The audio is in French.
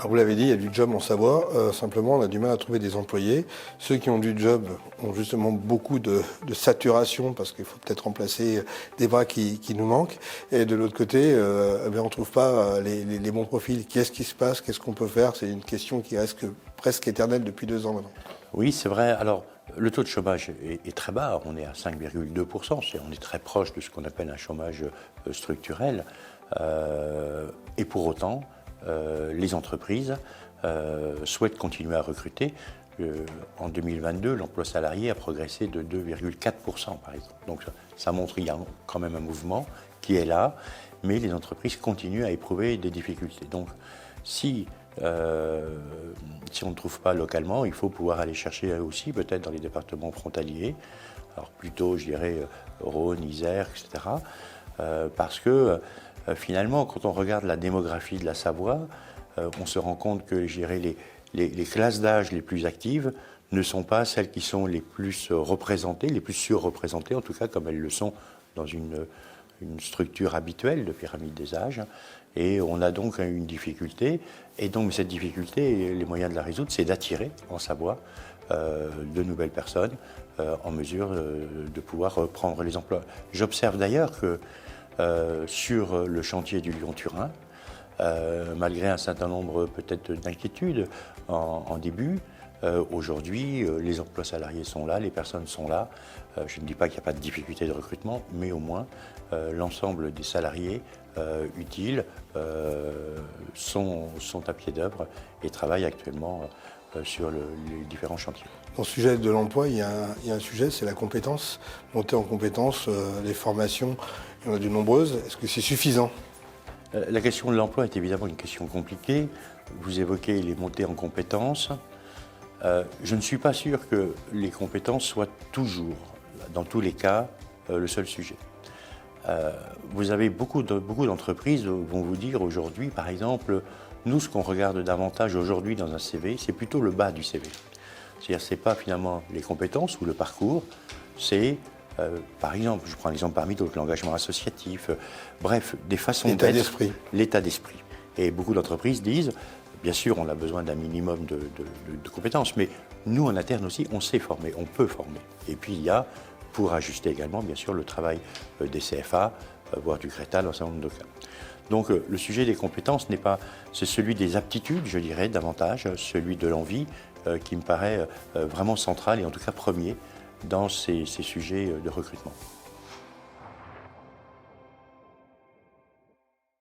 Alors vous l'avez dit, il y a du job en Savoie, simplement on a du mal à trouver des employés. Ceux qui ont du job ont justement beaucoup de saturation parce qu'il faut peut-être remplacer des bras qui nous manquent. Et de l'autre côté, on ne trouve pas les bons profils. Qu'est-ce qui se passe? Qu'est-ce qu'on peut faire? C'est une question qui reste presque éternelle depuis 2 ans maintenant. Oui, c'est vrai. Alors, le taux de chômage est très bas. On est à 5,2%. On est très proche de ce qu'on appelle un chômage structurel. Et pour autant, les entreprises souhaitent continuer à recruter. En 2022, l'emploi salarié a progressé de 2,4%, par exemple. Donc, ça montre qu'il y a quand même un mouvement qui est là, mais les entreprises continuent à éprouver des difficultés. Donc, si on ne trouve pas localement, il faut pouvoir aller chercher aussi, peut-être dans les départements frontaliers, alors plutôt, je dirais, Rhône, Isère, etc. Parce que finalement, quand on regarde la démographie de la Savoie, on se rend compte que, je dirais, les classes d'âge les plus actives ne sont pas celles qui sont les plus représentées, les plus surreprésentées, en tout cas comme elles le sont dans une structure habituelle de pyramide des âges. Et on a donc une difficulté. Et donc cette difficulté, les moyens de la résoudre, c'est d'attirer en Savoie de nouvelles personnes en mesure de pouvoir prendre les emplois. J'observe d'ailleurs que sur le chantier du Lyon-Turin, malgré un certain nombre peut-être d'inquiétudes en début, aujourd'hui, les emplois salariés sont là, les personnes sont là. Je ne dis pas qu'il n'y a pas de difficulté de recrutement, mais au moins l'ensemble des salariés utiles sont à pied d'œuvre et travaillent actuellement sur les différents chantiers. Dans le sujet de l'emploi, il y a un sujet, c'est la compétence. Monter en compétence, les formations, il y en a de nombreuses. Est-ce que c'est suffisant ? La question de l'emploi est évidemment une question compliquée. Vous évoquez les montées en compétences. Je ne suis pas sûr que les compétences soient toujours, dans tous les cas, le seul sujet. Vous avez beaucoup d'entreprises vont vous dire aujourd'hui, par exemple, nous, ce qu'on regarde davantage aujourd'hui dans un CV, c'est plutôt le bas du CV. C'est-à-dire, ce n'est pas finalement les compétences ou le parcours, c'est, par exemple, je prends l'exemple parmi d'autres, l'engagement associatif, bref, des façons d'être. L'état d'esprit. L'état d'esprit. Et beaucoup d'entreprises disent, bien sûr, on a besoin d'un minimum de compétences, mais nous, en interne aussi, on sait former, on peut former. Et puis, il y a, pour ajuster également, bien sûr, le travail des CFA, voire du CRETA dans un certain nombre de cas. Donc, le sujet des compétences n'est pas... C'est celui des aptitudes, je dirais, davantage, celui de l'envie, qui me paraît vraiment central et en tout cas premier dans ces sujets de recrutement.